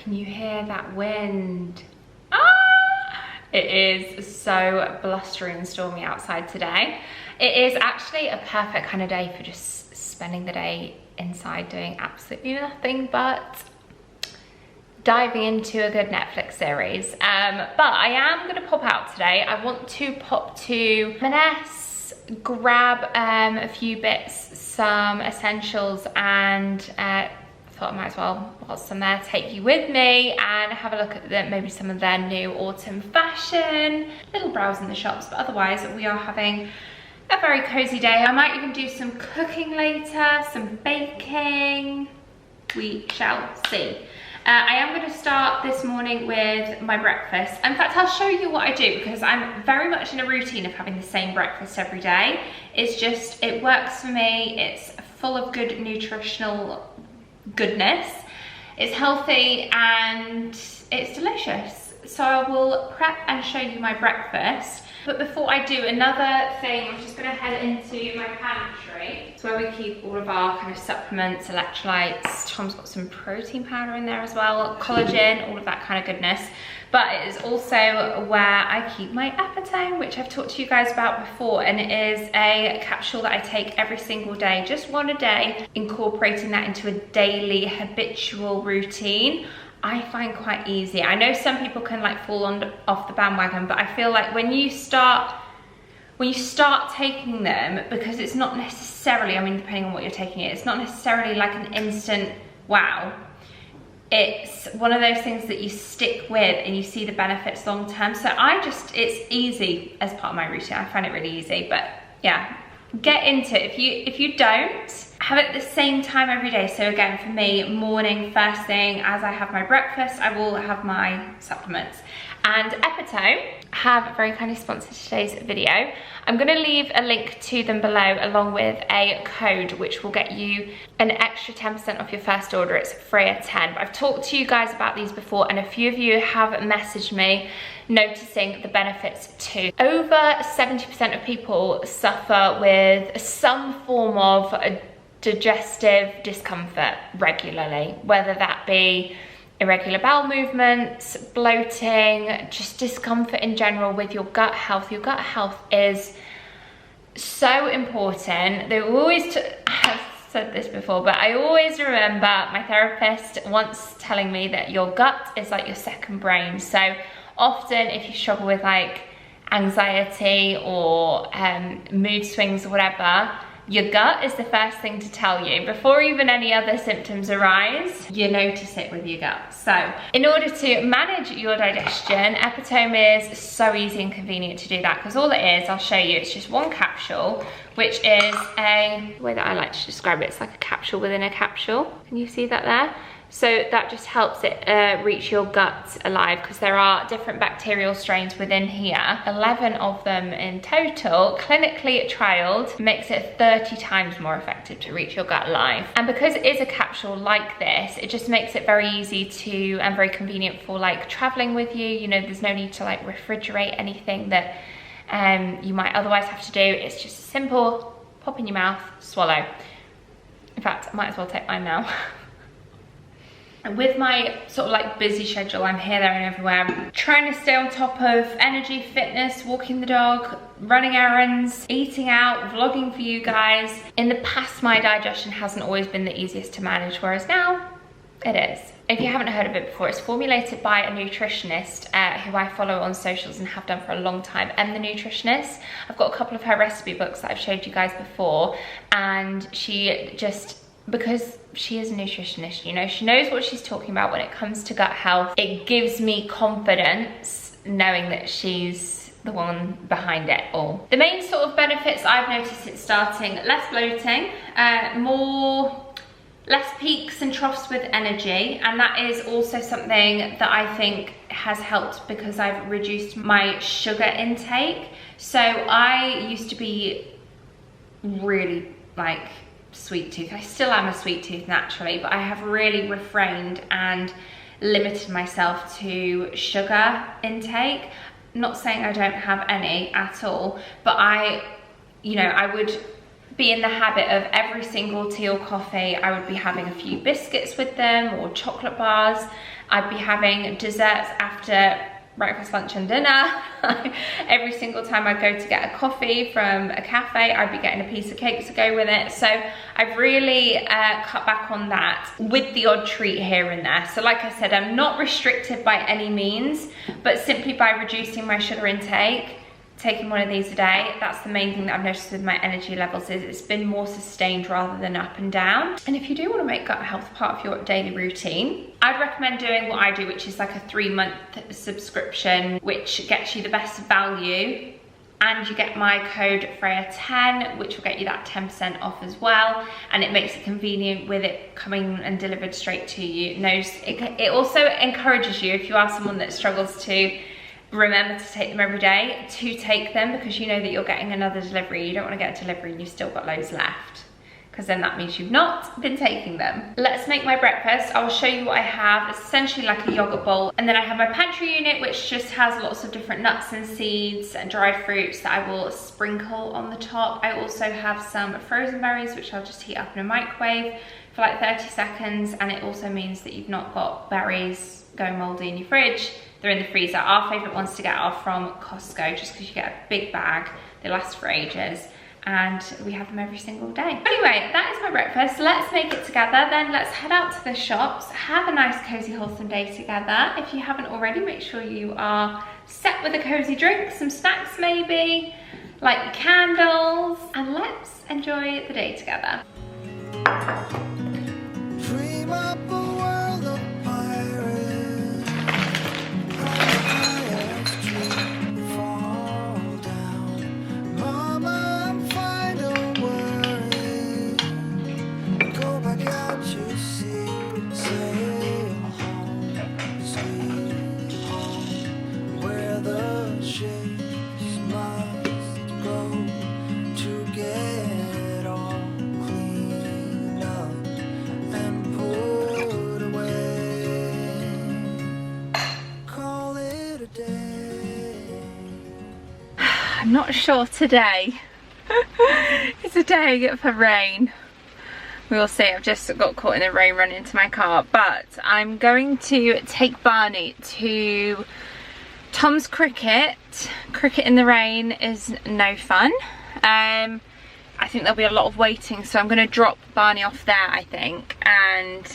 Can you hear that wind? Ah! It is so blustery and stormy outside today. It is actually a perfect kind of day for just spending the day inside doing absolutely nothing but diving into a good Netflix series. But I am gonna pop out today. I want to pop to M&S, grab a few bits, some essentials, and thought I might as well, whilst I'm there, take you with me and have a look at maybe some of their new autumn fashion, little browse in the shops, but otherwise we are having a very cozy day. I might even do some cooking later, some baking, we shall see. I am going to start this morning with my breakfast. In fact, I'll show you what I do because I'm very much in a routine of having the same breakfast every day. It's just, it works for me. It's full of good nutritional goodness. It's healthy and it's delicious. So I will prep and show you my breakfast. But before I do, another thing, I'm just going to head into my pantry. It's where we keep all of our kind of supplements, electrolytes. Tom's got some protein powder in there as well, collagen, all of that kind of goodness. But it is also where I keep my Epitome, which I've talked to you guys about before, and it is a capsule that I take every single day, just one a day, incorporating that into a daily habitual routine. I find quite easy. I know some people can like fall off the bandwagon, but I feel like when you start taking them, because it's not necessarily, I mean, depending on what you're taking it's not necessarily like an instant wow. It's one of those things that you stick with and you see the benefits long term. So it's easy as part of my routine. I find it really easy, but yeah, get into it. If you don't, have it at the same time every day. So again, for me, morning, first thing, as I have my breakfast, I will have my supplements. And Epitome have very kindly sponsored today's video. I'm going to leave a link to them below along with a code which will get you an extra 10% off your first order. It's freya10. I've talked to you guys about these before and a few of you have messaged me noticing the benefits too. Over 70% of people suffer with some form of digestive discomfort regularly, whether that be irregular bowel movements, bloating, just discomfort in general with your gut health. Your gut health is so important. They always, I've said this before, but I always remember my therapist once telling me that your gut is like your second brain. So often if you struggle with like anxiety or mood swings or whatever, your gut is the first thing to tell you. Before even any other symptoms arise, you notice it with your gut. So in order to manage your digestion, Epitome is so easy and convenient to do that, because all it is, I'll show you, it's just one capsule, which is the way that I like to describe it, it's like a capsule within a capsule. Can you see that there? So that just helps it reach your gut alive, because there are different bacterial strains within here. 11 of them in total, clinically trialed, makes it 30 times more effective to reach your gut alive. And because it is a capsule like this, it just makes it very easy to and very convenient for like traveling with you. You know, there's no need to like refrigerate anything that you might otherwise have to do. It's just a simple pop in your mouth, swallow. In fact, I might as well take mine now. And with my sort of like busy schedule, I'm here, there and everywhere. I'm trying to stay on top of energy, fitness, walking the dog, running errands, eating out, vlogging for you guys. In the past, my digestion hasn't always been the easiest to manage, whereas now it is. If you haven't heard of it before, it's formulated by a nutritionist who I follow on socials and have done for a long time, and the nutritionist. I've got a couple of her recipe books that I've showed you guys before, and she just, because she is a nutritionist, you know, she knows what she's talking about when it comes to gut health. It gives me confidence knowing that she's the one behind it all. The main sort of benefits I've noticed since starting: less bloating, less peaks and troughs with energy, and that is also something that I think has helped because I've reduced my sugar intake. So I used to be really like sweet tooth. I still am a sweet tooth naturally, but I have really refrained and limited myself to sugar intake. Not saying I don't have any at all, but I would be in the habit of every single tea or coffee, I would be having a few biscuits with them or chocolate bars. I'd be having desserts after breakfast, lunch and dinner. Every single time I go to get a coffee from a cafe, I'd be getting a piece of cake to go with it. So I've really cut back on that, with the odd treat here and there. So like I said, I'm not restricted by any means, but simply by reducing my sugar intake, taking one of these a day, that's the main thing that I've noticed with my energy levels, is it's been more sustained rather than up and down. And if you do want to make gut health part of your daily routine, I'd recommend doing what I do, which is like a 3-month subscription, which gets you the best value, and you get my code Freya10, which will get you that 10% off as well, and it makes it convenient with it coming and delivered straight to you. It also encourages you, if you are someone that struggles to remember to take them every day, to take them, because you know that you're getting another delivery. You don't want to get a delivery and you've still got loads left, because then that means you've not been taking them. Let's make my breakfast. I'll show you what I have. It's essentially like a yogurt bowl, and then I have my pantry unit, which just has lots of different nuts and seeds and dried fruits that I will sprinkle on the top. I also have some frozen berries, which I'll just heat up in a microwave for like 30 seconds, and it also means that you've not got berries going moldy in your fridge. They're in the freezer. Our favourite ones to get are from Costco, just because you get a big bag. They last for ages, and we have them every single day. Anyway, that is my breakfast. Let's make it together. Then let's head out to the shops, have a nice cozy wholesome day together. If you haven't already, make sure you are set with a cozy drink, some snacks maybe, light your candles, and let's enjoy the day together. Dream up a world of pirates, fall down. Mama, I'm fine, don't worry. Go back out, you see, sail home, sweet home, where the ships must go to get all cleaned up and put away. Call it a day. I'm not sure today. It's a day for rain. We will see. I've just got caught in the rain running into my car, but I'm going to take Barney to Tom's cricket. Cricket in the rain is no fun. I think there'll be a lot of waiting, so I'm going to drop Barney off there, I think, and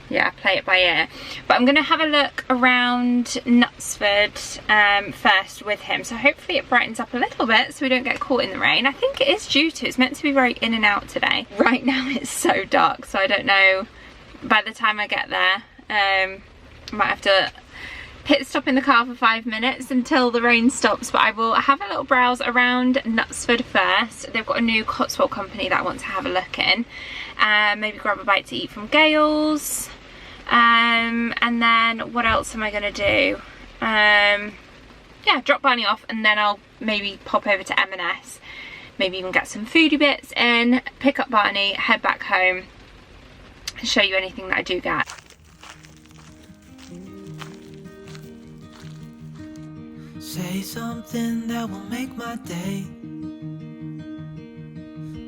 yeah, play it by ear. But I'm going to have a look around Knutsford first with him, so hopefully it brightens up a little bit so we don't get caught in the rain. I think it is due to. It's meant to be very in and out today. Right now it's so dark, so I don't know, by the time I get there, I might have to pit stop in the car for 5 minutes until the rain stops, but I will have a little browse around Knutsford first. They've got a new Cotswold company that I want to have a look in. Maybe grab a bite to eat from Gales. And then what else am I going to do? Yeah, drop Barney off, and then I'll maybe pop over to M&S. Maybe even get some foodie bits in, pick up Barney, head back home, and show you anything that I do get. Say something that will make my day,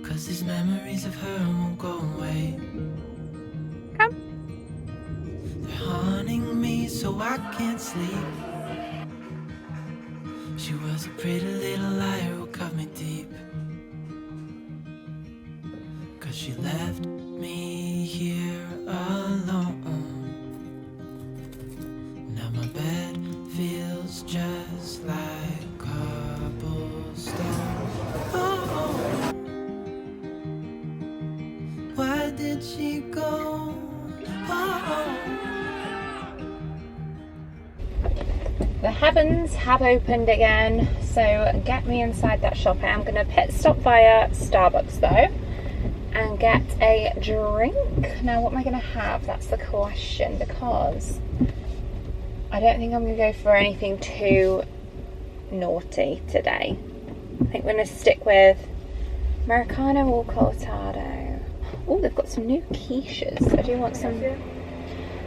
'cause these memories of her won't go away. Come. They're haunting me so I can't sleep. She was a pretty little liar who cut me deep, 'cause she left me here alone. Now my bed feels just like cobblestone. Oh, why did she go? Oh. The heavens have opened again, so get me inside that shop. I am going to pit stop via Starbucks though and get a drink. Now what am I going to have? That's the question, because I don't think I'm going to go for anything too naughty today. I think we're going to stick with Americano or Cortado. Oh, they've got some new quiches. I do want some.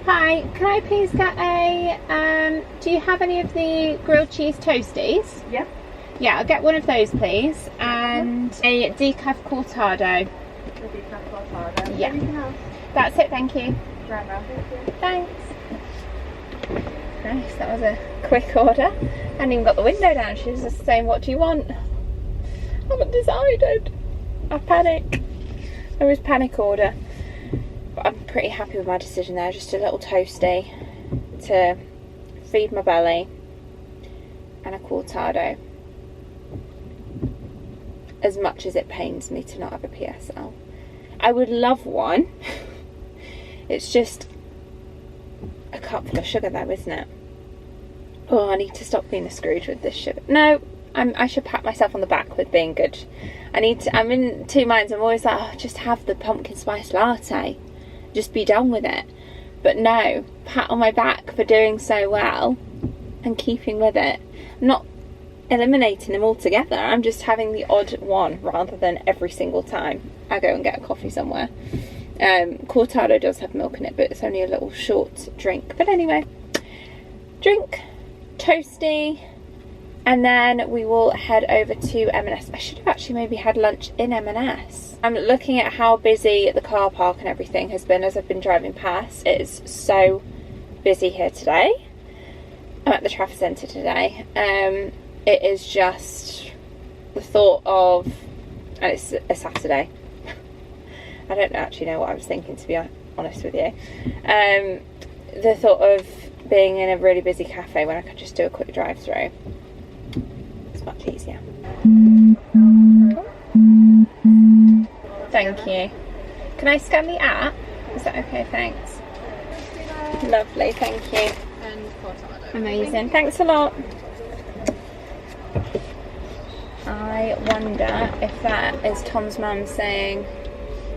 Hi, can I please get a, do you have any of the grilled cheese toasties? Yep. Yeah, I'll get one of those, please, and a decaf cortado. Yeah. That's it, thank you. Thanks. Nice, that was a quick order. I hadn't even got the window down, she was just saying, what do you want? I haven't decided. I panic. I was panic order. But I'm pretty happy with my decision there, just a little toasty to feed my belly and a cortado. As much as it pains me to not have a PSL. I would love one. It's just a cup full of sugar though, isn't it? Oh, I need to stop being a Scrooge with this sugar. No, I should pat myself on the back with being good. I'm in two minds. I'm always like, oh, just have the pumpkin spice latte. Just be done with it. But no, pat on my back for doing so well and keeping with it. I'm not eliminating them altogether. I'm just having the odd one rather than every single time I go and get a coffee somewhere. Cortado does have milk in it, but it's only a little short drink. But anyway, drink, toasty, and then we will head over to M&S. I should have actually maybe had lunch in M&S. I'm looking at how busy the car park and everything has been as I've been driving past. It is so busy here today. I'm at the Trafford Centre today. It is just the thought of, and it's a Saturday. I don't actually know what I was thinking, to be honest with you. The thought of being in a really busy cafe when I could just do a quick drive-through. It's much easier. Thank you. Can I scan the app? Is that okay? Thanks. Lovely, thank you. Amazing. Thanks a lot. I wonder if that is Tom's mum saying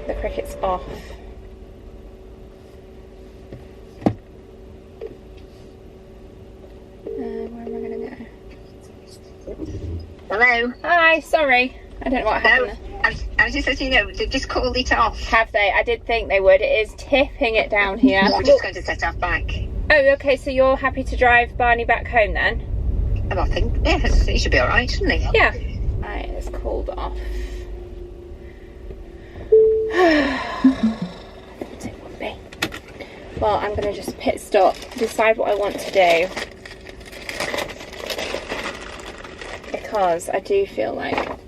the cricket's off. Where am I going to go? Hello. Hi, sorry. I don't know what happened. I was just letting you know, they just called it off. Have they? I did think they would. It is tipping it down here. We're just going to set off back. Oh, okay, so you're happy to drive Barney back home then? I think, yes, he should be alright, shouldn't he? Yeah. Right, it's called off. It would be. Well, I'm going to just pit stop, decide what I want to do. Because I do feel like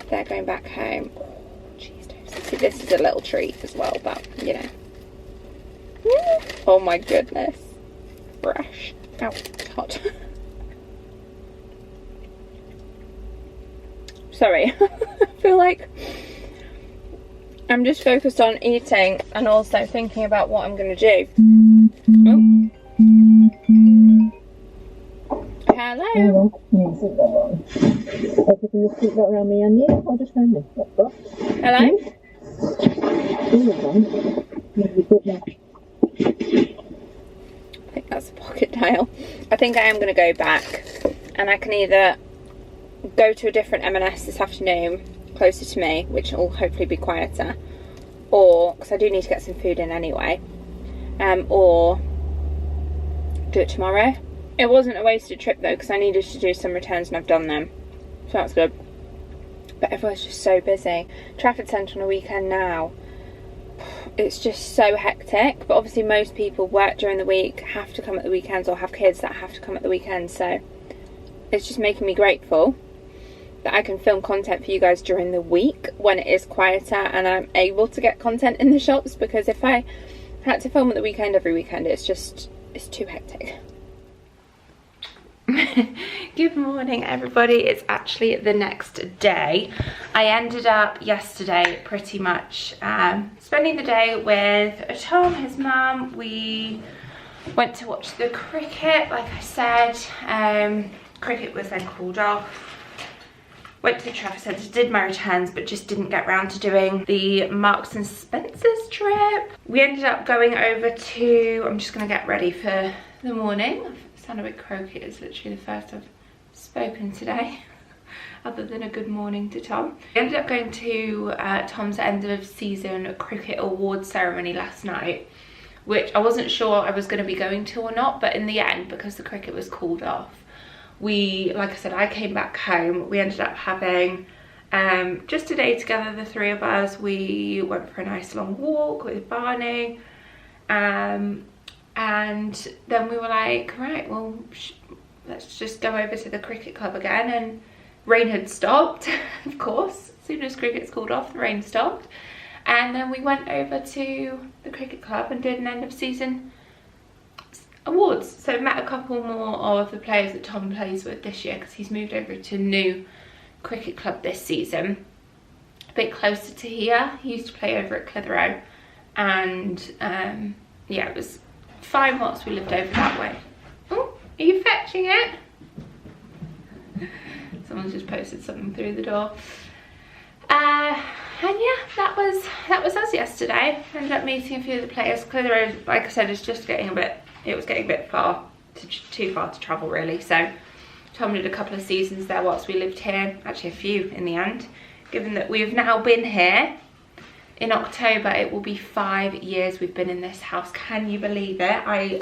they're going back home. Oh, cheese toast. See, this is a little treat as well, but, you know. Oh my goodness. Fresh. Ow, it's hot. Sorry. I feel like I'm just focused on eating and also thinking about what I'm going to do. Oh. Hello. Hello. I think that's a pocket dial. I think I am going to go back, and I can either go to a different M&S this afternoon closer to me, which will hopefully be quieter, or because I do need to get some food in anyway, or do it tomorrow. It wasn't a wasted trip though, because I needed to do some returns and I've done them, so that's good. But everyone's just so busy. Trafford Centre on a weekend now, it's just so hectic. But obviously most people work during the week, have to come at the weekends, or have kids that have to come at the weekends, so it's just making me grateful that I can film content for you guys during the week when it is quieter and I'm able to get content in the shops, because if I had to film at the weekend every weekend, it's too hectic. Good morning everybody. It's actually the next day. I ended up yesterday pretty much spending the day with Tom, his mum. We went to watch the cricket, like I said. Cricket was then called off. Went to the Trafford Centre, did my returns, but just didn't get round to doing the Marks and Spencer's trip. We ended up going over to, I'm just gonna get ready for the morning. I sound a bit croaky, it's literally the first I've spoken today, other than a good morning to Tom. We ended up going to Tom's end of season cricket awards ceremony last night, which I wasn't sure I was gonna be going to or not, but in the end, because the cricket was called off, like I said, I came back home. We ended up having just a day together, the three of us. We went for a nice long walk with Barney, and then we were like, right, well, let's just go over to the cricket club again. And rain had stopped, of course. As soon as cricket's called off, the rain stopped. And then we went over to the cricket club and did an end of season awards. So met a couple more of the players that Tom plays with this year, because he's moved over to a new cricket club this season, a bit closer to here. He used to play over at Clitheroe, and yeah, it was fine whilst we lived over that way. Oh, are you fetching it? Someone's just posted something through the door. And yeah, that was us yesterday. Ended up meeting a few of the players. Clitheroe, like I said, is just getting a bit, it was getting a bit too far to travel really. So Tom did a couple of seasons there whilst we lived here, actually a few in the end. Given that we've now been here, in October it will be 5 years we've been in this house. Can you believe it? I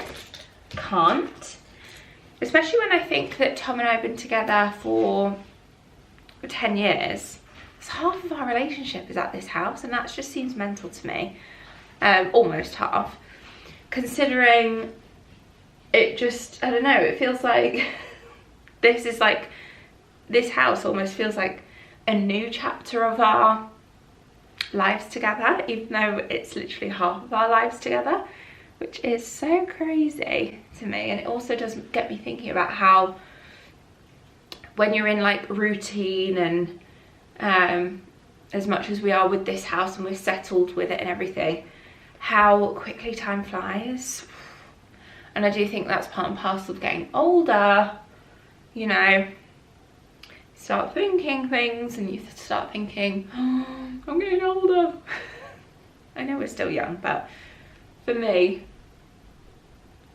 can't. Especially when I think that Tom and I have been together for 10 years. So half of our relationship is at this house, and that just seems mental to me. Almost half. Considering it just, I don't know, it feels like this house almost feels like a new chapter of our lives together, even though it's literally half of our lives together, which is so crazy to me. And it also does get me thinking about how when you're in like routine, and as much as we are with this house and we're settled with it and everything, how quickly time flies. And I do think that's part and parcel of getting older. You know, start thinking things, and you start thinking, oh, I'm getting older. I know we're still young, but for me,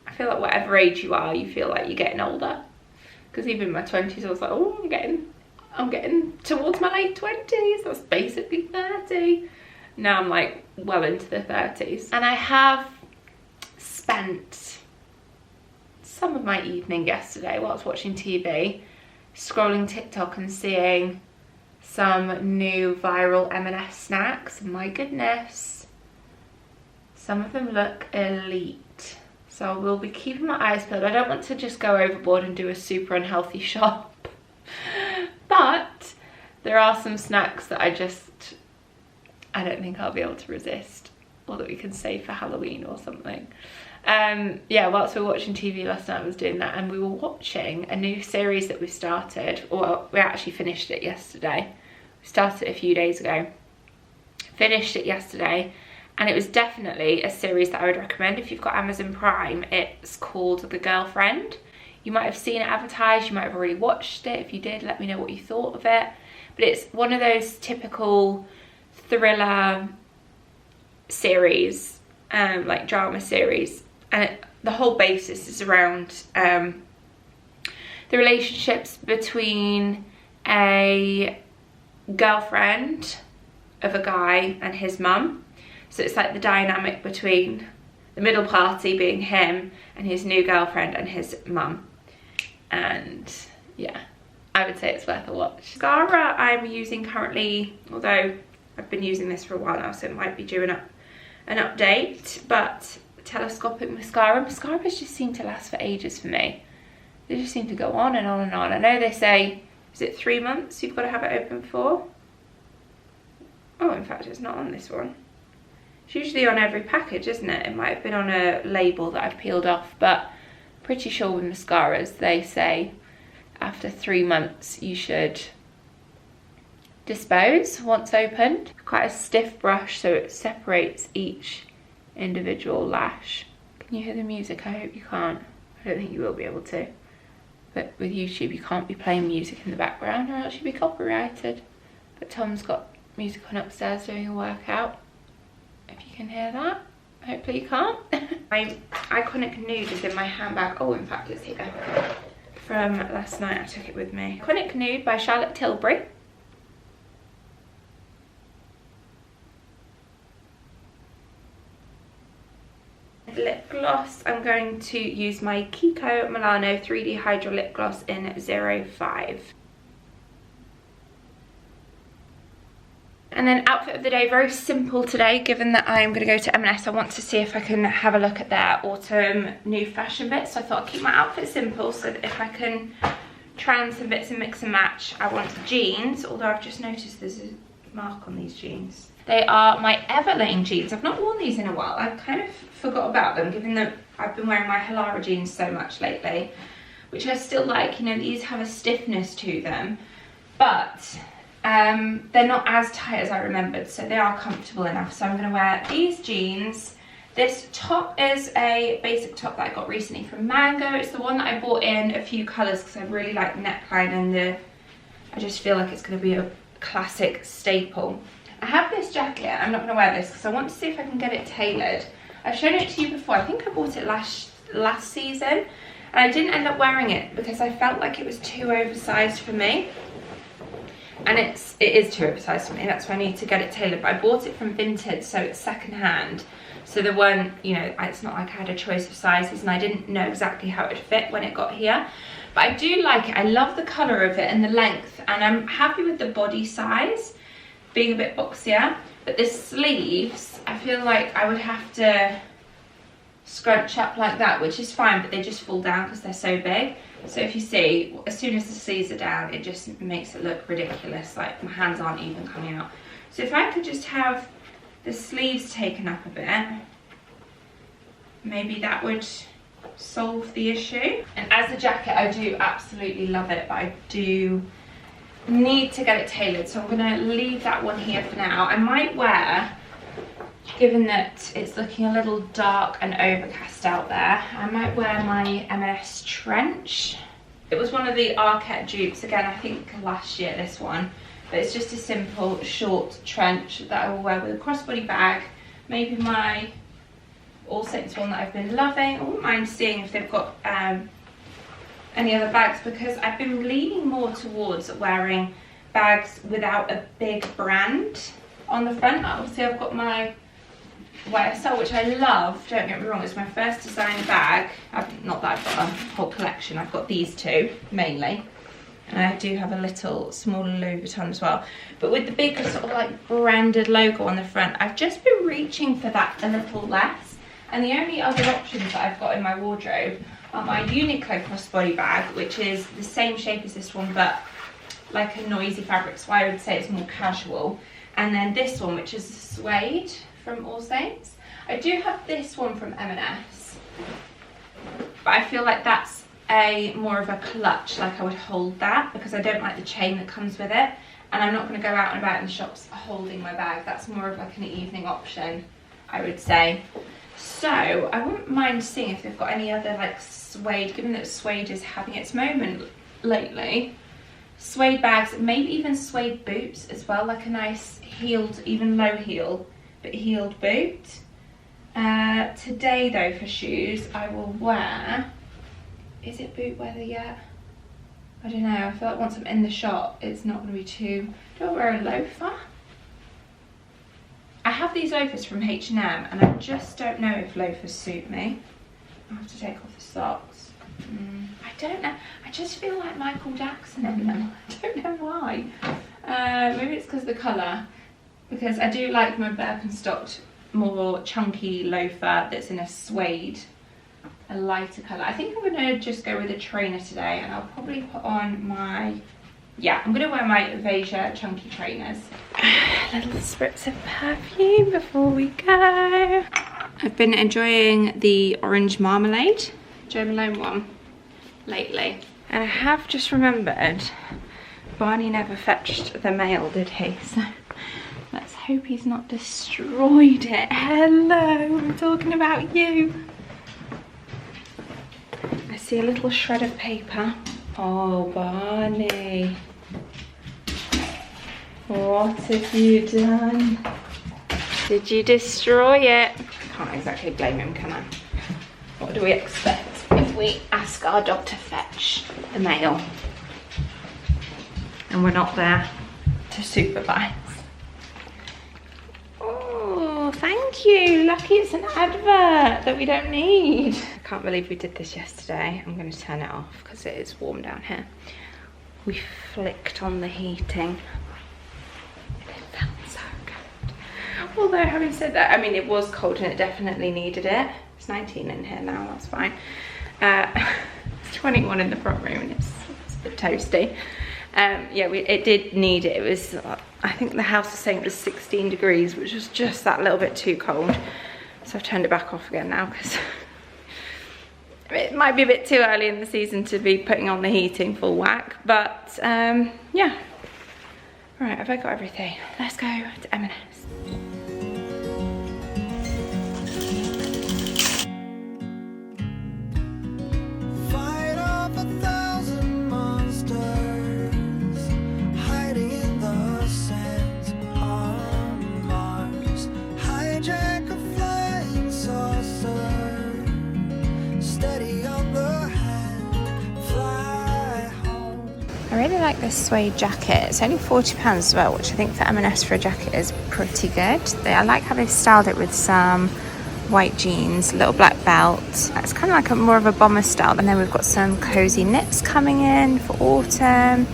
I feel like whatever age you are, you feel like you're getting older. Because even in my 20s, I was like, oh, I'm getting towards my late 20s. That's basically 30. Now I'm like well into the 30s. And I have spent some of my evening yesterday while I was watching TV, scrolling TikTok and seeing some new viral M&S snacks. My goodness, some of them look elite. So I will be keeping my eyes peeled. I don't want to just go overboard and do a super unhealthy shop, but there are some snacks that I don't think I'll be able to resist, or that we can save for Halloween or something. Yeah, whilst we were watching TV last night, I was doing that, and we were watching a new series that we started, or we actually finished it yesterday. We started it a few days ago, finished it yesterday, and it was definitely a series that I would recommend if you've got Amazon Prime. It's called The Girlfriend. You might have seen it advertised, you might have already watched it. If you did, let me know what you thought of it. But it's one of those typical thriller series, like drama series, and the whole basis is around the relationships between a girlfriend of a guy and his mum. So it's like the dynamic between the middle party being him and his new girlfriend and his mum. And yeah, I would say it's worth a watch. Mascara I'm using currently, although I've been using this for a while now, so it might be due an update, but telescopic mascara. Mascaras just seem to last for ages for me. They just seem to go on and on and on. I know they say, is it 3 months you've got to have it open for? Oh, in fact, it's not on this one. It's usually on every package, isn't it? It might have been on a label that I've peeled off, but pretty sure with mascaras, they say after 3 months you should dispose once opened. Quite a stiff brush, so it separates each individual lash. Can you hear the music? I hope you can't. I don't think you will be able to. But with YouTube, you can't be playing music in the background or else you'd be copyrighted. But Tom's got music on upstairs doing a workout. If you can hear that. Hopefully you can't. My iconic nude is in my handbag. Oh, in fact, it's here. From last night, I took it with me. Iconic Nude by Charlotte Tilbury. Lip gloss, I'm going to use my Kiko Milano 3D Hydro Lip Gloss in 05. And then outfit of the day, very simple today, given that I am going to go to M&S. I want to see if I can have a look at their autumn new fashion bits. So I thought I'd keep my outfit simple so that if I can try on some bits and mix and match. I want jeans, although I've just noticed there's a mark on these jeans. They are my Everlane jeans. I've not worn these in a while. I've kind of forgot about them, given that I've been wearing my Halara jeans so much lately, which I still like. You know, these have a stiffness to them, but they're not as tight as I remembered, so they are comfortable enough. So I'm going to wear these jeans. This top is a basic top that I got recently from Mango. It's the one that I bought in a few colours because I really like the neckline, and I just feel like it's going to be a classic staple. I have this jacket. I'm not going to wear this because I want to see if I can get it tailored. I've shown it to you before. I think I bought it last season, and I didn't end up wearing it because I felt like it was too oversized for me. And it is too oversized for me. That's why I need to get it tailored. But I bought it from Vinted, so it's second hand. So there weren't, you know, it's not like I had a choice of sizes, and I didn't know exactly how it would fit when it got here. But I do like it. I love the colour of it and the length, and I'm happy with the body size being a bit boxier. But the sleeves, I feel like I would have to scrunch up like that, which is fine, but they just fall down because they're so big. So if you see, as soon as the sleeves are down, it just makes it look ridiculous, like my hands aren't even coming out. So if I could just have the sleeves taken up a bit, maybe that would solve the issue. And as a jacket, I do absolutely love it, but I do need to get it tailored, so I'm going to leave that one here for now. I might wear, given that it's looking a little dark and overcast out there, I might wear my M&S trench. It was one of the Arquette dupes, again I think last year, this one, but it's just a simple short trench that I will wear with a crossbody bag, maybe my All Saints one that I've been loving. I wouldn't mind seeing if they've got any other bags, because I've been leaning more towards wearing bags without a big brand on the front. Obviously I've got my YSL, which I love, don't get me wrong, it's my first designer bag. Not that I've got a whole collection, I've got these two mainly, and I do have a little smaller Louis Vuitton as well, but with the bigger sort of like branded logo on the front, I've just been reaching for that a little less. And the only other options that I've got in my wardrobe are my Uniqlo crossbody bag, which is the same shape as this one but like a noisy fabric, so I would say it's more casual, and then this one, which is a suede from All Saints. I do have this one from M&S, but I feel like that's a more of a clutch, like I would hold that, because I don't like the chain that comes with it, and I'm not going to go out and about in the shops holding my bag. That's more of like an evening option, I would say. So I wouldn't mind seeing if they've got any other like suede, given that suede is having its moment lately. Suede bags, maybe even suede boots as well, like a nice heeled, even low heel, but heeled boot. Today though, for shoes, I will wear, is it boot weather yet? I don't know, I feel like once I'm in the shop, it's not going to be too, do I wear a loafer? I have these loafers from H&M, and I just don't know if loafers suit me. I have to take off the socks. I don't know, I just feel like Michael Jackson in them. I don't know why. Maybe it's because of the colour, because I do like my Birkenstock more chunky loafer that's in a suede, a lighter colour. I think I'm going to just go with a trainer today, and I'll probably put on my, yeah, I'm going to wear my Veja chunky trainers. Little spritz of perfume before we go. I've been enjoying the orange marmalade Jo Malone one lately, and I have just remembered Barney never fetched the mail, did he? So let's hope he's not destroyed it. Hello, I'm talking about you. I see a little shred of paper. Oh, Barney, what have you done? Did you destroy it? Can't exactly blame him, can I? What do we expect if we ask our dog to fetch the mail and we're not there to supervise? Oh, thank you. Lucky it's an advert that we don't need. I can't believe we did this yesterday. I'm going to turn it off because it is warm down here. We flicked on the heating. It felt so good. Although having said that, I mean, it was cold and it definitely needed it. It's 19 in here now, that's fine. 21 in the front room and it's a bit toasty. Yeah, it did need it. It was, I think the house was saying it was 16 degrees, which was just that little bit too cold. So I've turned it back off again now because it might be a bit too early in the season to be putting on the heating full whack. But yeah. Right, have I got everything? Let's go to M&S. I really like this suede jacket. It's only £40 as well, which I think for M&S for a jacket is pretty good. I like how they've styled it with some white jeans, a little black belt. It's kind of like more of a bomber style. And then we've got some cozy knits coming in for autumn.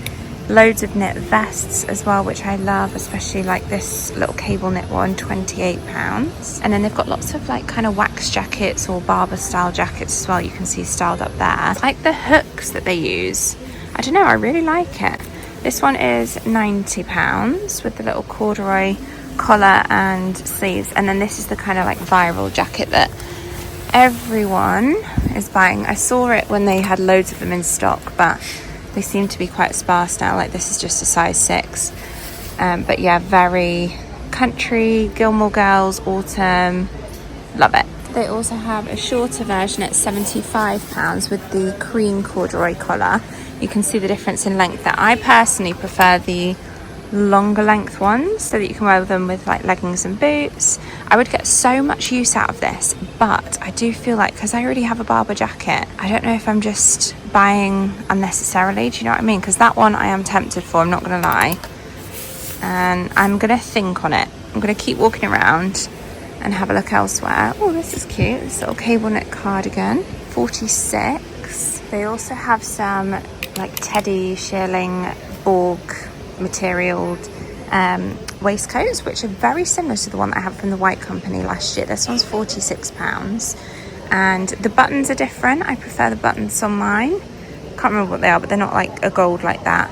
Loads of knit vests as well, which I love, especially like this little cable knit one, £28. And then they've got lots of like kind of wax jackets or barber style jackets as well. You can see styled up there. I like the hooks that they use. I don't know, I really like it. This one is £90 with the little corduroy collar and sleeves. And then this is the kind of like viral jacket that everyone is buying. I saw it when they had loads of them in stock, but they seem to be quite sparse now. Like this is just a size 6. But yeah, very country, Gilmore Girls, autumn, love it. They also have a shorter version at £75 with the cream corduroy collar. You can see the difference in length there. I personally prefer the longer length ones so that you can wear them with like leggings and boots. I would get so much use out of this, but I do feel like because I already have a Barber jacket, I don't know if I'm just buying unnecessarily. Do you know what I mean? Because that one I am tempted for, I'm not gonna lie, and I'm gonna think on it. I'm gonna keep walking around and have a look elsewhere. Oh, this is cute, this little cable knit cardigan, 46. They also have some like teddy shearling Borg materialed waistcoats, which are very similar to the one that I had from the White Company last year. This one's £46 and the buttons are different. I prefer the buttons on mine. Can't remember what they are, but they're not like a gold like that.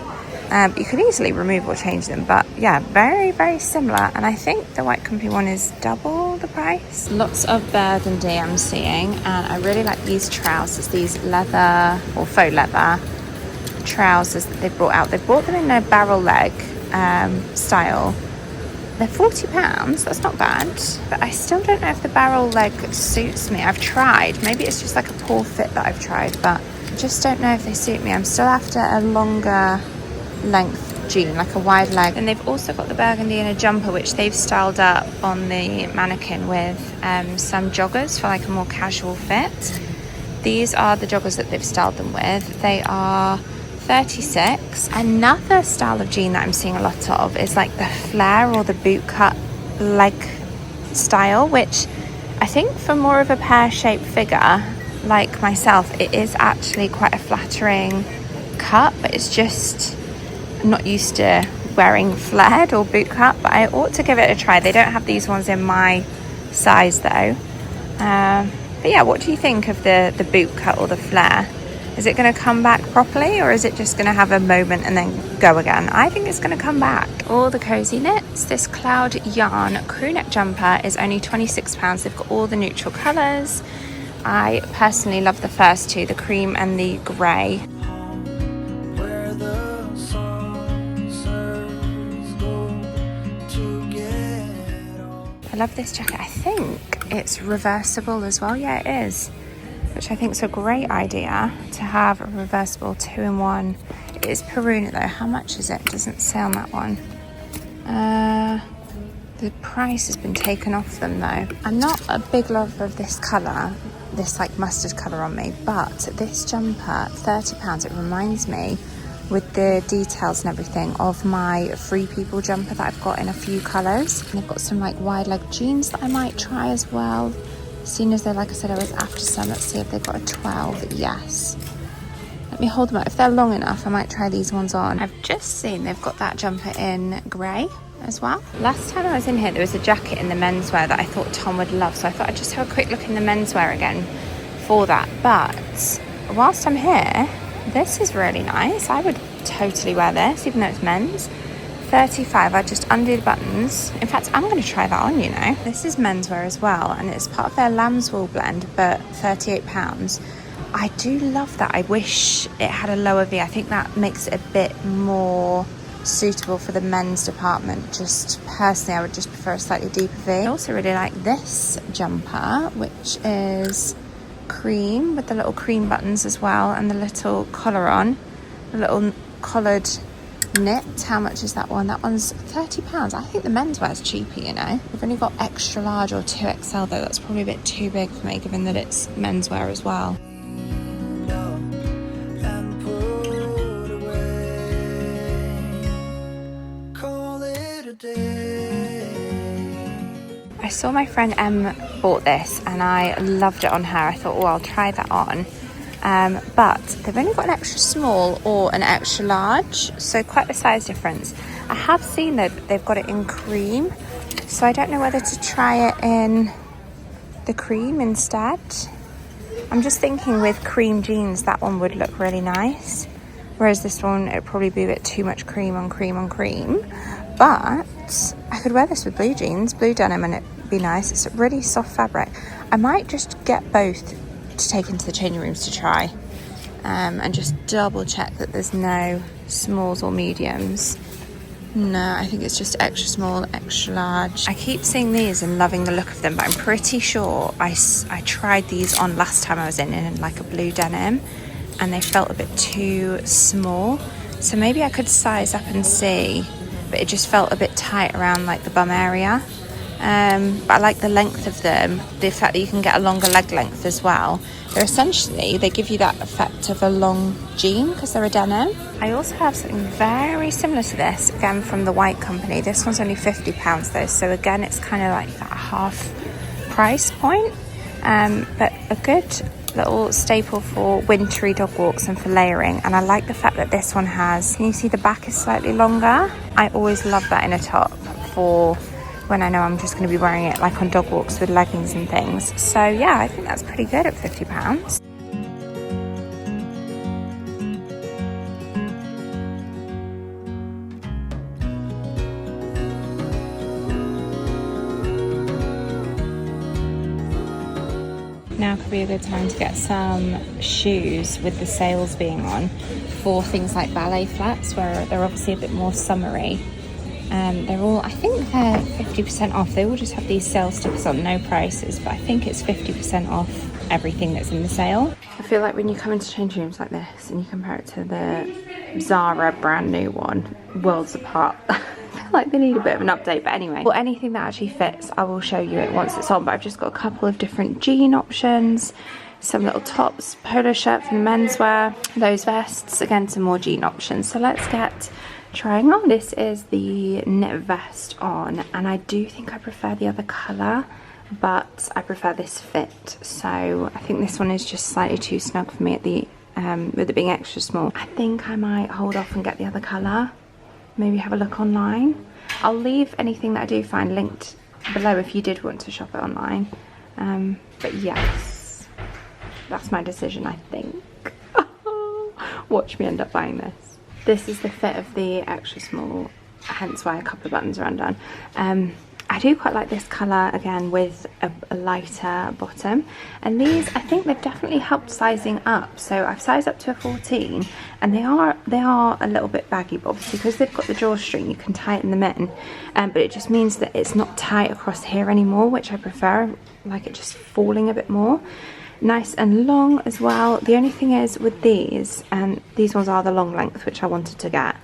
You can easily remove or change them, but yeah, very, very similar. And I think the White Company one is double the price. Lots of burgundy I'm seeing, and I really like these trousers, these leather or faux leather trousers that they've brought out. They've brought them in a barrel leg style. They're £40, that's not bad, but I still don't know if the barrel leg suits me. I've tried, maybe it's just like a poor fit that I've tried, but I just don't know if they suit me. I'm still after a longer length jean, like a wide leg. And they've also got the burgundy in a jumper, which they've styled up on the mannequin with some joggers for like a more casual fit. These are the joggers that they've styled them with. They are £36. Another style of jean that I'm seeing a lot of is like the flare or the boot cut leg style, which I think for more of a pear-shaped figure like myself, it is actually quite a flattering cut, but it's just I'm not used to wearing flared or boot cut, but I ought to give it a try. They don't have these ones in my size though. But yeah, what do you think of the boot cut or the flare? Is it going to come back properly, or is it just going to have a moment and then go again? I think it's going to come back. All the cozy knits. This cloud yarn crew neck jumper is only £26. They've got all the neutral colours. I personally love the first two, the cream and the grey. I love this jacket. I think it's reversible as well. Yeah, it is, which I think is a great idea to have a reversible 2-in-1. It is Peru though. How much is it? It doesn't say on that one. The price has been taken off them though. I'm not a big lover of this colour, this like mustard colour on me, but this jumper, £30, it reminds me with the details and everything of my Free People jumper that I've got in a few colours. And they've got some like wide leg jeans that I might try as well. Seeing as though, like I said, I was after some, let's see if they've got a 12. Yes. Let me hold them up. If they're long enough, I might try these ones on. I've just seen they've got that jumper in grey as well. Last time I was in here, there was a jacket in the menswear that I thought Tom would love. So I thought I'd just have a quick look in the menswear again for that. But whilst I'm here, this is really nice. I would totally wear this, even though it's men's. 35, I just undo the buttons. In fact, I'm going to try that on, you know. This is menswear as well, and it's part of their lamb's wool blend, but £38. I do love that. I wish it had a lower V. I think that makes it a bit more suitable for the men's department. Just personally, I would just prefer a slightly deeper V. I also really like this jumper, which is cream with the little cream buttons as well, and the little collar on, the little collared knit. How much is that one? That one's £30. I think the menswear is cheaper, you know. We've only got extra large or 2XL though. That's probably a bit too big for me, given that it's menswear as well. I saw my friend Em bought this and I loved it on her. I thought, oh, I'll try that on. But they've only got an extra small or an extra large, so quite the size difference. I have seen that they've got it in cream, so I don't know whether to try it in the cream instead. I'm just thinking with cream jeans, that one would look really nice, whereas this one, it would probably be a bit too much cream on cream on cream. But I could wear this with blue jeans, blue denim, and it'd be nice. It's a really soft fabric. I might just get both to take into the changing rooms to try, and just double check that there's no smalls or mediums. No, I think it's just extra small, extra large. I keep seeing these and loving the look of them, but I'm pretty sure I tried these on last time I was in like a blue denim, and they felt a bit too small. So maybe I could size up and see, but it just felt a bit tight around like the bum area. But I like the length of them, the fact that you can get a longer leg length as well. They're essentially, they give you that effect of a long jean because they're a denim. I also have something very similar to this, again from the White Company. This one's only £50 though, so again it's kind of like that half price point. But a good little staple for wintry dog walks and for layering. And I like the fact that this one has, can you see the back is slightly longer? I always love that in a top for when I know I'm just going to be wearing it like on dog walks with leggings and things. So yeah, I think that's pretty good at £50. Now could be a good time to get some shoes with the sales being on for things like ballet flats, where they're obviously a bit more summery. They're all, I think they're 50% off. They all just have these sale stickers on, no prices, but I think it's 50% off everything that's in the sale. I feel like when you come into change rooms like this and you compare it to the Zara brand new one, worlds apart. I feel like they need a bit of an update, but anyway. Well, anything that actually fits, I will show you it once it's on, but I've just got a couple of different jean options, some little tops, polo shirt for the menswear, those vests, again some more jean options. So let's get trying on. This is the knit vest on, and I do think I prefer the other colour, but I prefer this fit. So I think this one is just slightly too snug for me at the with it being extra small. I think I might hold off and get the other colour, maybe have a look online. I'll leave anything that I do find linked below if you did want to shop it online. But yes, that's my decision, I think. Watch me end up buying this. This is the fit of the extra small, hence why a couple of buttons are undone. I do quite like this colour, again, with a lighter bottom. And these, I think they've definitely helped sizing up. So I've sized up to a 14, and they are a little bit baggy, but obviously because they've got the drawstring, you can tighten them in. But it just means that it's not tight across here anymore, which I prefer, like it just falling a bit more. Nice and long as well. The only thing is with these, and these ones are the long length, which I wanted to get,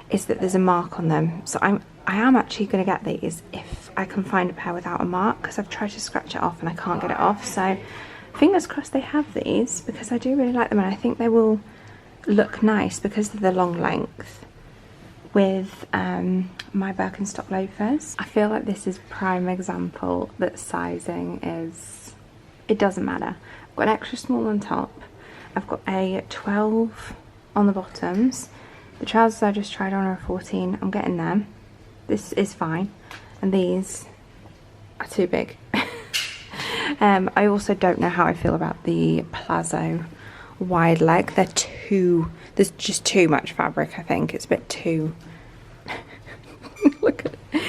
is that there's a mark on them. So I am actually going to get these if I can find a pair without a mark, because I've tried to scratch it off and I can't get it off. So fingers crossed they have these, because I do really like them, and I think they will look nice because of the long length with my Birkenstock loafers. I feel like this is prime example that sizing is, it doesn't matter. I've got an extra small on top. I've got a 12 on the bottoms. The trousers I just tried on are 14. I'm getting them. This is fine. And these are too big. I also don't know how I feel about the Palazzo wide leg. There's just too much fabric, I think. It's a bit too... Look at it.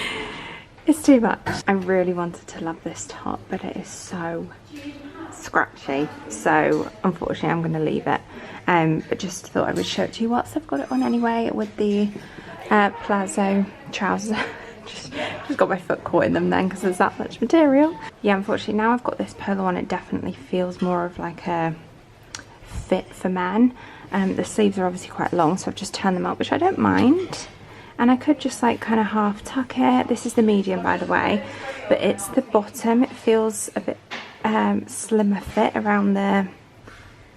It's too much. I really wanted to love this top, but it is so scratchy. So, unfortunately, I'm going to leave it. But just thought I would show it to you whilst I've got it on anyway with the Palazzo trousers. just got my foot caught in them then because there's that much material. Yeah, unfortunately, now I've got this polo on, it definitely feels more of like a fit for men. The sleeves are obviously quite long, so I've just turned them up, which I don't mind. And I could just like kind of half tuck it. This is the medium, by the way, but it's the bottom. It feels a bit slimmer fit around there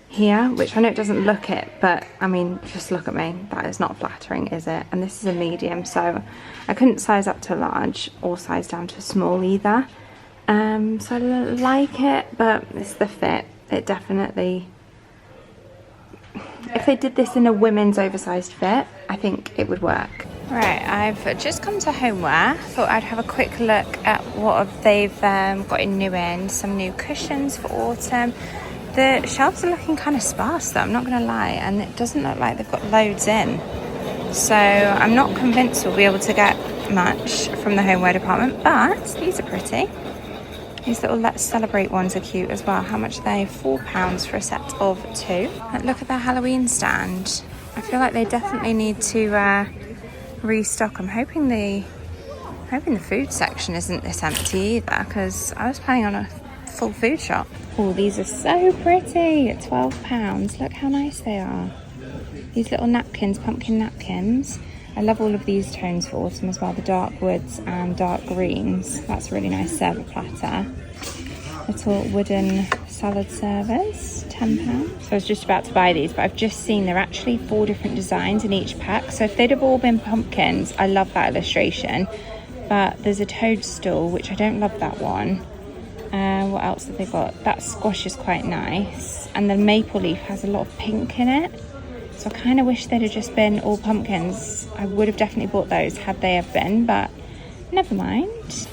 here, which I know it doesn't look it, but I mean, just look at me. That is not flattering, is it? And this is a medium, so I couldn't size up to large or size down to small either. So I like it, but it's the fit. It definitely... If they did this in a women's oversized fit, I think it would work. Right, I've just come to homeware. Thought I'd have a quick look at what they've got in new in. Some new cushions for autumn. The shelves are looking kind of sparse though, I'm not going to lie, and it doesn't look like they've got loads in. So I'm not convinced we'll be able to get much from the homeware department, but these are pretty. These little Let's Celebrate ones are cute as well. How much are they? £4 for a set of 2. And look at their Halloween stand. I feel like they definitely need to restock. I'm hoping the food section isn't this empty either, because I was planning on a full food shop. Oh, these are so pretty at £12. Look how nice they are. These little napkins, pumpkin napkins. I love all of these tones for autumn as well, the dark woods and dark greens. That's a really nice server platter. Little wooden salad servers, £10. So I was just about to buy these, but I've just seen there are actually 4 different designs in each pack. So if they'd have all been pumpkins, I love that illustration. But there's a toadstool, which I don't love that one. What else have they got? That squash is quite nice. And the maple leaf has a lot of pink in it. So I kind of wish they'd have just been all pumpkins. I would have definitely bought those had they have been, but never mind.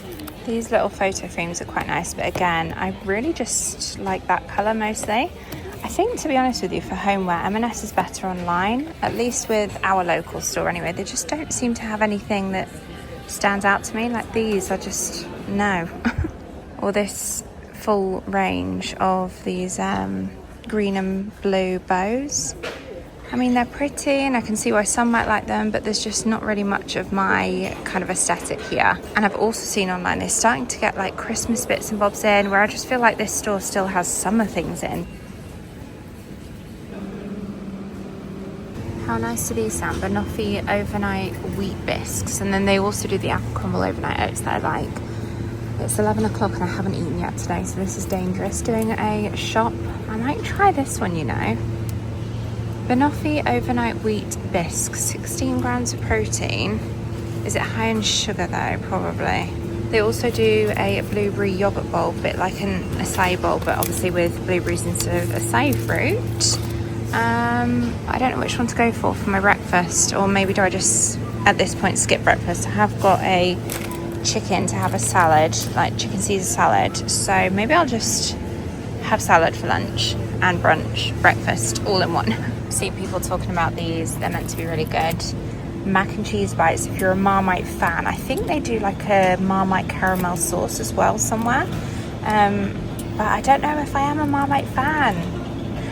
These little photo frames are quite nice, but again, I really just like that colour mostly. I think, to be honest with you, for homeware, M&S is better online, at least with our local store anyway. They just don't seem to have anything that stands out to me. Like these are just, no. Or this full range of these green and blue bows. I mean, they're pretty and I can see why some might like them, but there's just not really much of my kind of aesthetic here. And I've also seen online they're starting to get like Christmas bits and bobs in, where I just feel like this store still has summer things in. How nice do these sound? Banoffee overnight wheat bisques, and then they also do the apple crumble overnight oats that I like. It's 11 o'clock and I haven't eaten yet today, so this is dangerous. Doing a shop. I might try this one, you know. Banoffee overnight wheat bisques, 16 grams of protein. Is it high in sugar though? Probably. They also do a blueberry yogurt bowl, a bit like an acai bowl, but obviously with blueberries instead of acai fruit. I don't know which one to go for my breakfast, or maybe do I just at this point skip breakfast? I have got a chicken to have a salad, like chicken Caesar salad, so maybe I'll just have salad for lunch and brunch, breakfast, all in one. See people talking about these, they're meant to be really good. Mac and cheese bites, if you're a Marmite fan. I think they do like a Marmite caramel sauce as well somewhere, but I don't know if I am a Marmite fan.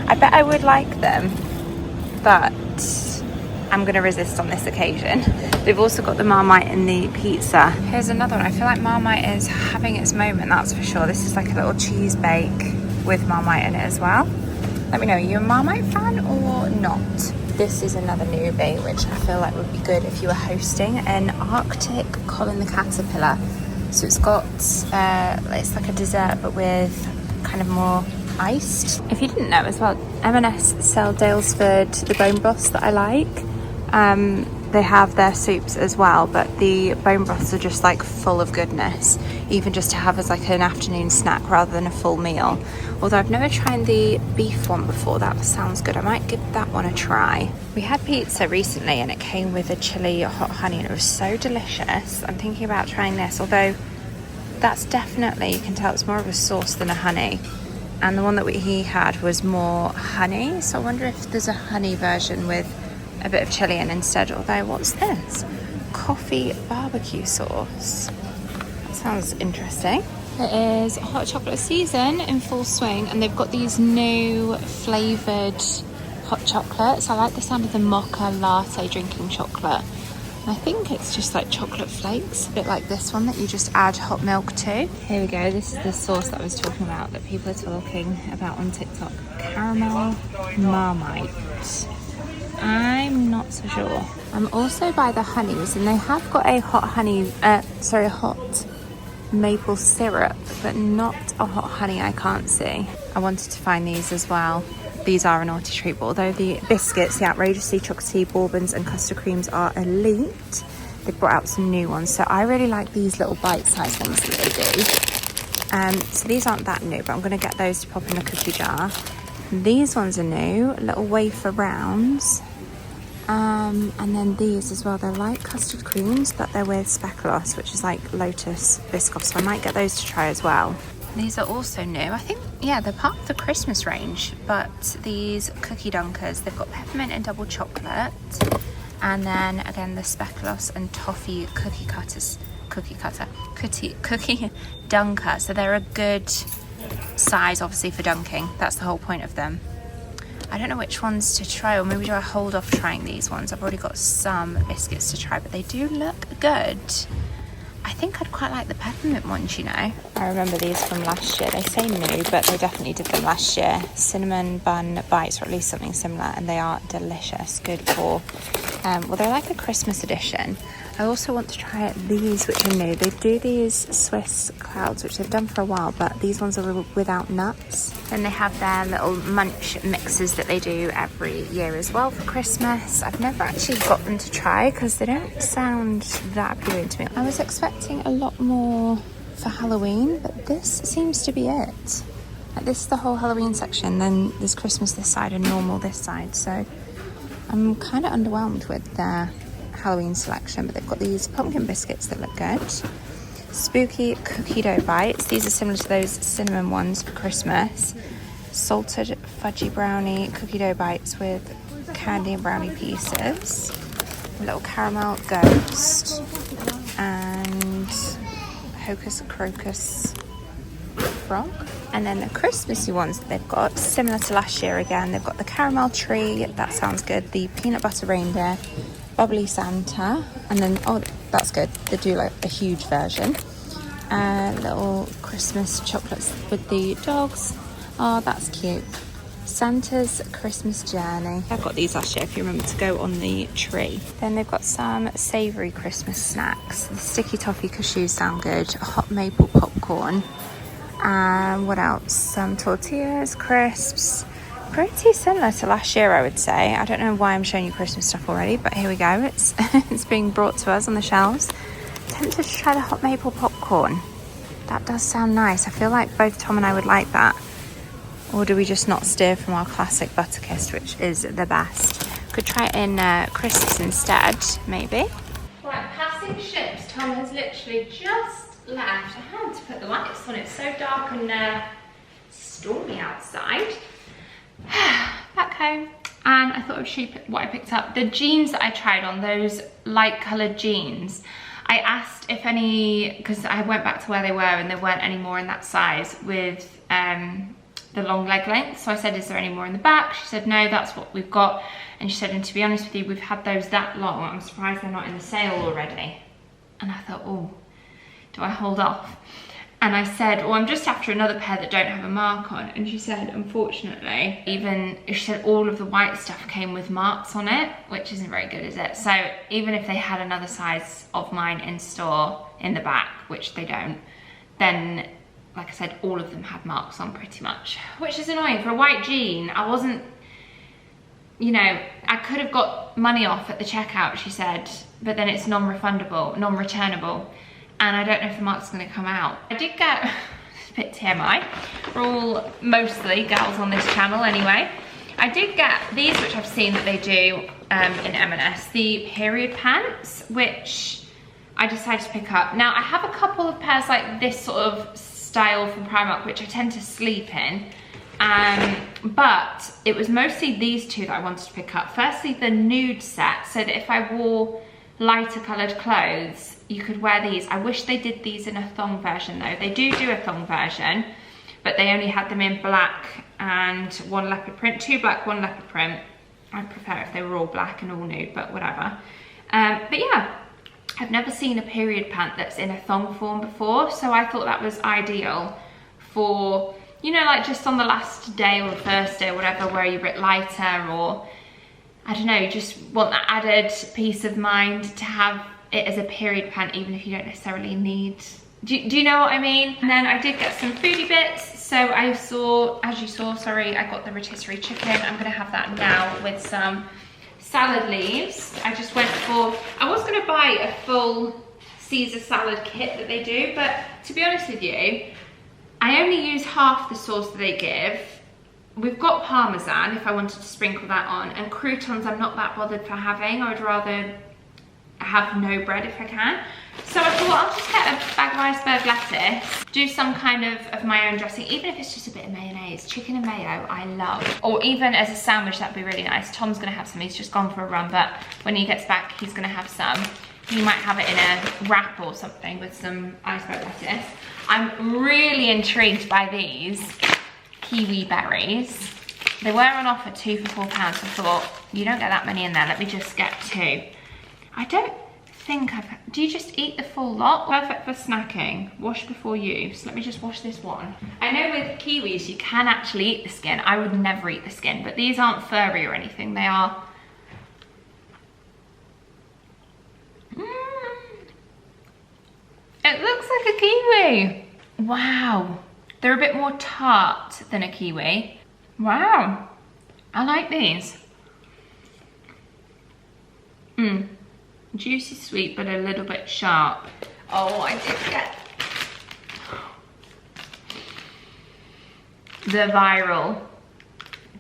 I bet I would like them, but I'm going to resist on this occasion. They've also got the Marmite in the pizza. Here's another one. I feel like Marmite is having its moment, that's for sure. This is like a little cheese bake with Marmite in it as well. Let me know, are you a Marmite fan or not? This is another newbie, which I feel like would be good if you were hosting an Arctic Colin the Caterpillar. So it's got, it's like a dessert, but with kind of more iced. If you didn't know as well, M&S sell Dalesford, the bone broths that I like. They have their soups as well, but the bone broths are just like full of goodness, even just to have as like an afternoon snack rather than a full meal. Although I've never tried the beef one before, that sounds good. I might give that one a try. We had pizza recently and it came with a chili hot honey and it was so delicious. I'm thinking about trying this, although that's definitely, you can tell it's more of a sauce than a honey. And the one that he had was more honey, so I wonder if there's a honey version with a bit of chili in instead. Although, what's this? Coffee barbecue sauce. That sounds interesting. It is hot chocolate season in full swing, and they've got these new flavoured hot chocolates. I like the sound of the mocha latte drinking chocolate. And I think it's just like chocolate flakes, a bit like this one that you just add hot milk to. Here we go, this is the sauce that I was talking about that people are talking about on TikTok. Caramel Marmite. I'm not so sure. I'm also by the honeys, and they have got a hot honey, hot maple syrup, but not a hot honey I can't see. I wanted to find these as well. These are a naughty treat, but although the biscuits, the outrageously chocolatey bourbons and custard creams are elite, they've brought out some new ones. So I really like these little bite-sized ones that they do. So these aren't that new, but I'm going to get those to pop in a cookie jar. These ones are new, little wafer rounds. And then these as well, they're like custard creams, but they're with speculoos, which is like lotus biscoff, so I might get those to try as well. These are also new. I think, yeah, they're part of the Christmas range, but these cookie dunkers, they've got peppermint and double chocolate, and then again the speculoos and toffee cookie dunker. So they're a good size, obviously, for dunking. That's the whole point of them. I don't know which ones to try, or maybe do I hold off trying these ones? I've already got some biscuits to try, but they do look good. I think I'd quite like the peppermint ones, you know. I remember these from last year. They say new, but they definitely did them last year. Cinnamon bun bites, or at least something similar, and they are delicious. Good for, well, they're like a Christmas edition. I also want to try these, which are new. They do these Swiss clouds, which they've done for a while, but these ones are without nuts. Then they have their little munch mixes that they do every year as well for Christmas. I've never actually got them to try because they don't sound that appealing to me. I was expecting a lot more for Halloween, but this seems to be it. Like, this is the whole Halloween section, then there's Christmas this side and normal this side, so I'm kind of underwhelmed with their Halloween selection. But they've got these pumpkin biscuits that look good. Spooky cookie dough bites. These are similar to those cinnamon ones for Christmas. Salted fudgy brownie cookie dough bites with candy and brownie pieces. A little caramel ghost. And hocus crocus frog. And then the Christmassy ones that they've got, similar to last year again. They've got the caramel tree, that sounds good. The peanut butter reindeer, bubbly Santa, and then, oh, that's good, they do like a huge version. Little Christmas chocolates with the dogs. Oh, that's cute. Santa's Christmas journey. I got these last year, if you remember, to go on the tree. Then they've got some savoury Christmas snacks. The sticky toffee cashews sound good. Hot maple popcorn. And what else? Some tortillas, crisps. Pretty similar to last year, I would say. I don't know why I'm showing you Christmas stuff already, but here we go. It's it's being brought to us on the shelves. Tempted to try the hot maple popcorn. That does sound nice. I feel like both Tom and I would like that. Or do we just not steer from our classic Butterkist, which is the best? Could try it in crisps instead, maybe. Right, passing ships. Tom has literally just left. I had to put the lights on. It's so dark and stormy outside. Back home, and I thought I would show you what I picked up. The jeans that I tried on, those light coloured jeans, I asked if any, because I went back to where they were and there weren't any more in that size with the long leg length. So I said, is there any more in the back? She said, no, that's what we've got. And she said, and to be honest with you, we've had those that long, I'm surprised they're not in the sale already. And I thought, oh, do I hold off? And I said, well, I'm just after another pair that don't have a mark on. And she said, unfortunately, she said all of the white stuff came with marks on it, which isn't very good, is it? So even if they had another size of mine in store in the back, which they don't, then like I said, all of them had marks on pretty much, which is annoying. For a white jean, I wasn't, you know, I could have got money off at the checkout, she said, but then it's non-refundable, non-returnable, and I don't know if the mark's going to come out. I did get, it's a bit TMI, we're all mostly girls on this channel anyway. I did get these, which I've seen that they do in M&S, the period pants, which I decided to pick up. Now, I have a couple of pairs like this sort of style from Primark, which I tend to sleep in, but it was mostly these two that I wanted to pick up. Firstly, the nude set, so that if I wore lighter coloured clothes, you could wear these. I wish they did these in a thong version though. They do a thong version, but they only had them in black and one leopard print, 2 black, 1 leopard print. I'd prefer if they were all black and all nude, but whatever. But yeah, I've never seen a period pant that's in a thong form before, so I thought that was ideal for, you know, like just on the last day or the first day or whatever, where you're a bit lighter, or I don't know, you just want that added peace of mind to have it as a period pant, even if you don't necessarily need, do you know what I mean? And then I did get some foodie bits. So I saw, as you saw, sorry, I got the rotisserie chicken. I'm gonna have that now with some salad leaves. I just went for, I was gonna buy a full Caesar salad kit that they do, but to be honest with you, I only use half the sauce that they give. We've got Parmesan if I wanted to sprinkle that on, and croutons I'm not that bothered for having. I would rather have no bread if I can. So I thought I'll just get a bag of iceberg lettuce, do some kind of my own dressing, even if it's just a bit of mayonnaise. Chicken and mayo, I love. Or even as a sandwich, that'd be really nice. Tom's gonna have some, he's just gone for a run, but when he gets back, he's gonna have some. He might have it in a wrap or something with some iceberg lettuce. I'm really intrigued by these kiwi berries. They were on offer 2 for £4, so I thought, you don't get that many in there, let me just get 2. I don't think do you just eat the full lot? Perfect for snacking, wash before use. Let me just wash this one. I know with kiwis you can actually eat the skin. I would never eat the skin, but these aren't furry or anything, they are. It looks like a kiwi. Wow, they're a bit more tart than a kiwi. Wow, I like these. Juicy sweet, but a little bit sharp. Oh, I did get the viral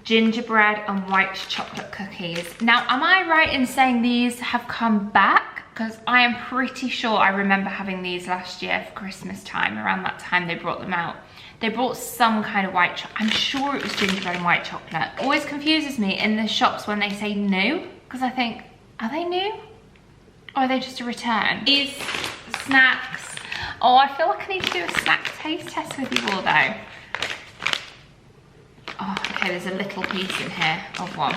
gingerbread and white chocolate cookies. Now, am I right in saying these have come back? Because I am pretty sure I remember having these last year for Christmas time. Around that time they brought them out. They brought some kind of white chocolate. I'm sure it was gingerbread and white chocolate. It always confuses me in the shops when they say new, because I think, are they new? Or are they just a return? These snacks. Oh, I feel like I need to do a snack taste test with you all though. Oh, okay, there's a little piece in here of one.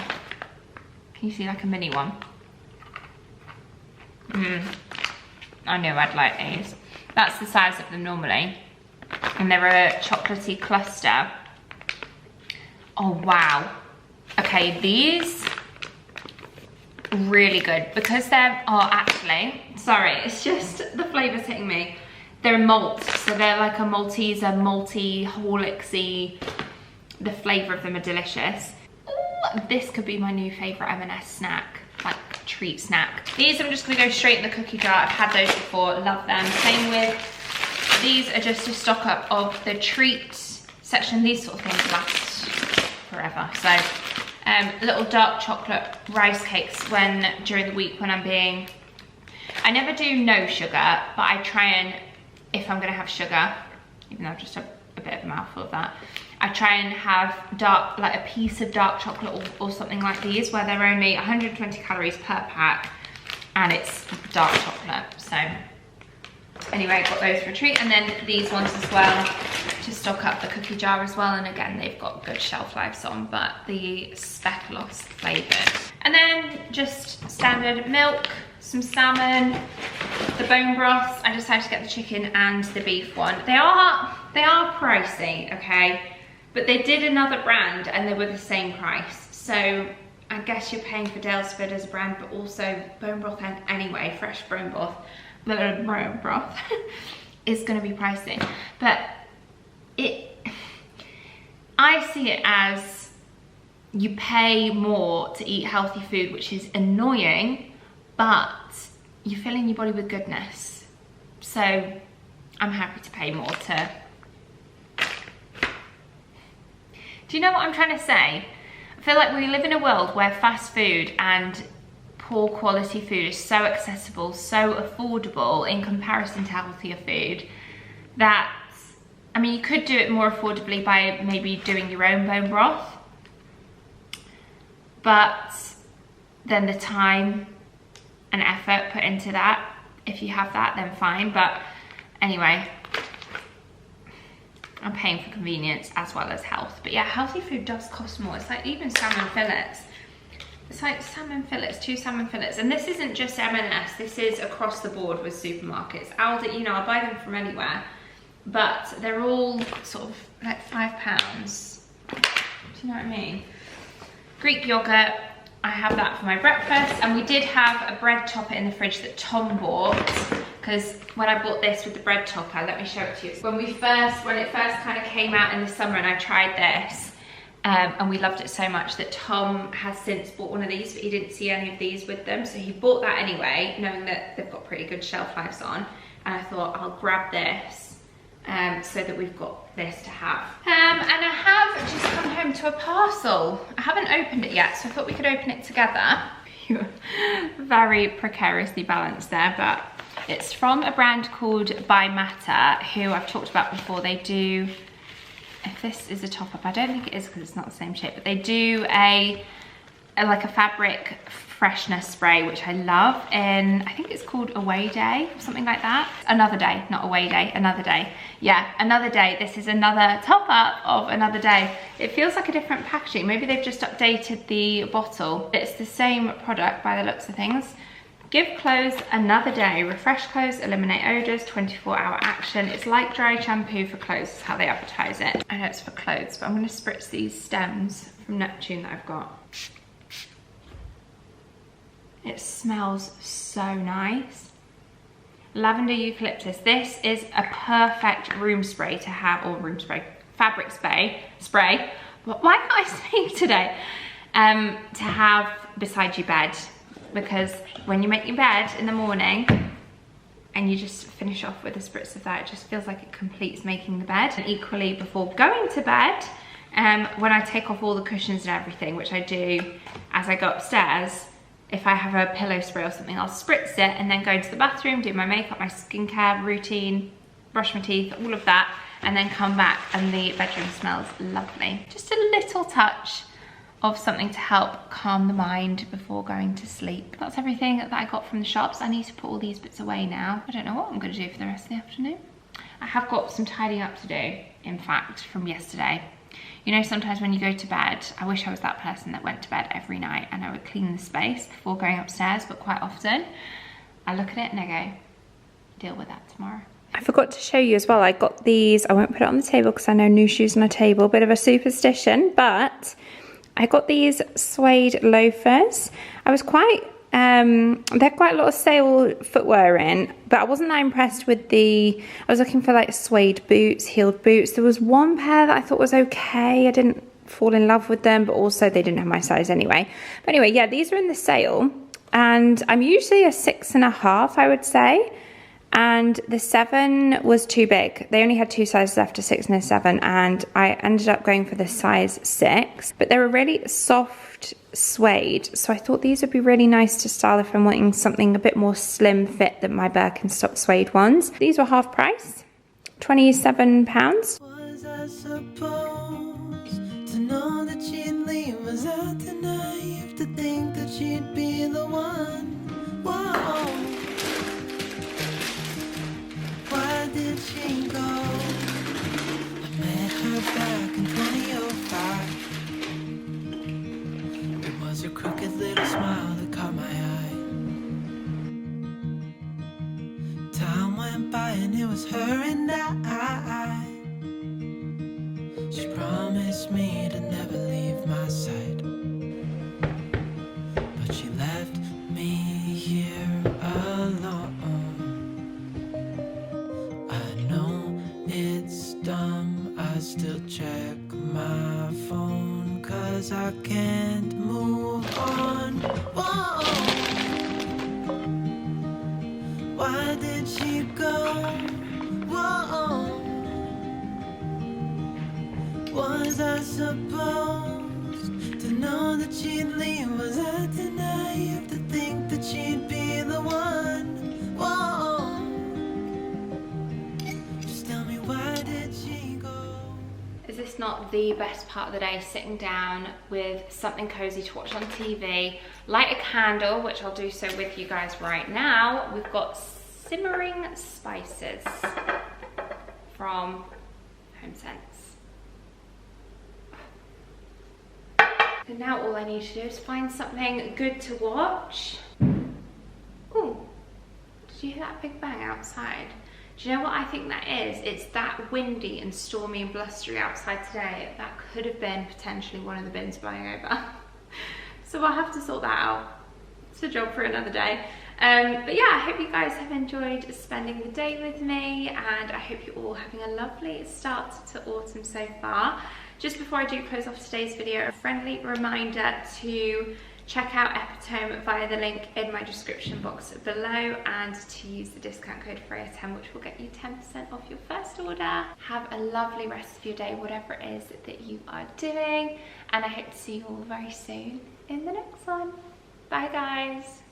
Can you see like a mini one? I knew I'd like these. That's the size of them normally. And they're a chocolatey cluster. Oh, wow. Okay, these, really good. Because they're, oh, actually, sorry, it's just the flavor's hitting me. They're malt, so they're like a Malteser, malty, Horlicksy. The flavour of them are delicious. Ooh, this could be my new favourite M&S snack, like treat snack. These I'm just gonna go straight in the cookie jar. I've had those before, love them. Same with, these are just a stock up of the treats section. These sort of things last forever. So, little dark chocolate rice cakes during the week when I'm being, I never do no sugar, but I try and, if I'm gonna have sugar, even though I've just had a bit of a mouthful of that, I try and have dark, like a piece of dark chocolate or something like these, where they're only 120 calories per pack and it's dark chocolate. So anyway, I got those for a treat, and then these ones as well to stock up the cookie jar as well. And again, they've got good shelf lives on, but the speculoos flavored. And then just standard milk, some salmon, the bone broths. I decided to get the chicken and the beef one. They are pricey, okay? But they did another brand and they were the same price. So I guess you're paying for Dalesford as a brand, but also bone broth anyway, fresh bone broth is gonna be pricey. But I see it as you pay more to eat healthy food, which is annoying, but you're filling your body with goodness. So I'm happy to pay more to... Do you know what I'm trying to say? I feel like we live in a world where fast food and poor quality food is so accessible, so affordable in comparison to healthier food, that, I mean, you could do it more affordably by maybe doing your own bone broth, but then the time and effort put into that, if you have that, then fine. But anyway, I'm paying for convenience as well as health. But yeah, healthy food does cost more. It's like even salmon fillets. It's like salmon fillets, 2 salmon fillets. And this isn't just M&S, this is across the board with supermarkets. Aldi, you know, I buy them from anywhere, but they're all sort of like £5. Do you know what I mean? Greek yogurt, I have that for my breakfast. And we did have a bread topper in the fridge that Tom bought, because when I bought this with the bread topper, let me show it to you. When it first kind of came out in the summer and I tried this, and we loved it so much that Tom has since bought one of these, but he didn't see any of these with them. So he bought that anyway, knowing that they've got pretty good shelf lives on. And I thought I'll grab this so that we've got this to have. And I have just come home to a parcel. I haven't opened it yet, so I thought we could open it together. Very precariously balanced there, but it's from a brand called By Matter, who I've talked about before. They do, if this is a top up, I don't think it is because it's not the same shape, but they do like a fabric freshness spray, which I love, and I think it's called Away Day or something like that. Another Day, not Away Day, Another Day. Yeah, Another Day. This is another top up of Another Day. It feels like a different packaging. Maybe they've just updated the bottle. It's the same product by the looks of things. Give clothes another day. Refresh clothes, eliminate odors, 24-hour action. It's like dry shampoo for clothes, is how they advertise it. I know it's for clothes, but I'm gonna spritz these stems from Neptune that I've got. It smells so nice. Lavender eucalyptus. This is a perfect room spray to have, or room spray, fabric spray. Why can't I speak today? To have beside your bed, because when you make your bed in the morning and you just finish off with a spritz of that, it just feels like it completes making the bed. And equally before going to bed, when I take off all the cushions and everything, which I do as I go upstairs, if I have a pillow spray or something, I'll spritz it and then go into the bathroom, do my makeup, my skincare routine, brush my teeth, all of that, and then come back and the bedroom smells lovely. Just a little touch of something to help calm the mind before going to sleep. That's everything that I got from the shops. I need to put all these bits away now. I don't know what I'm gonna do for the rest of the afternoon. I have got some tidying up to do, in fact, from yesterday. You know, sometimes when you go to bed, I wish I was that person that went to bed every night and I would clean the space before going upstairs, but quite often I look at it and I go, deal with that tomorrow. I forgot to show you as well, I got these, I won't put it on the table because I know new shoes on a table, bit of a superstition, but I got these suede loafers. I was quite, they're quite a lot of sale footwear in, but I wasn't that impressed with I was looking for like suede boots, heeled boots. There was one pair that I thought was okay. I didn't fall in love with them, but also they didn't have my size anyway. But anyway, yeah, these are in the sale and I'm usually a 6.5, I would say. And the 7 was too big. They only had 2 sizes left, a 6 and a 7, and I ended up going for the size 6. But they were really soft suede, so I thought these would be really nice to style if I'm wanting something a bit more slim fit than my Birkenstock suede ones. These were half price, £27. Was I supposed to know that she'd leave? Was I too naive to think that she'd be the one? Whoa. Why did she go? I met her back in 2005. It was her crooked little smile that caught my eye. Time went by and it was her and I. She promised me to never leave my side, but she left me here alone. I know it's dumb, I I can't move on. Whoa. Why did she go? Whoa. Was I supposed to know that she'd leave? Was I too naive to think that she'd be the one? Whoa. Just tell me, why did she go? Is this not the best part of the day, sitting down with something cozy to watch on TV, light a candle, which I'll do so with you guys right now. We've got simmering spices from HomeSense. And now all I need to do is find something good to watch. Ooh, did you hear that big bang outside? Do you know what I think that is? It's that windy and stormy and blustery outside today. That could have been potentially one of the bins blowing over. So I'll have to sort that out. It's a job for another day. But yeah, I hope you guys have enjoyed spending the day with me, and I hope you're all having a lovely start to autumn so far. Just before I do close off today's video, a friendly reminder to check out Epitome via the link in my description box below, and to use the discount code freyafarrington, which will get you 10% off your first order. Have a lovely rest of your day, whatever it is that you are doing, and I hope to see you all very soon in the next one. Bye guys.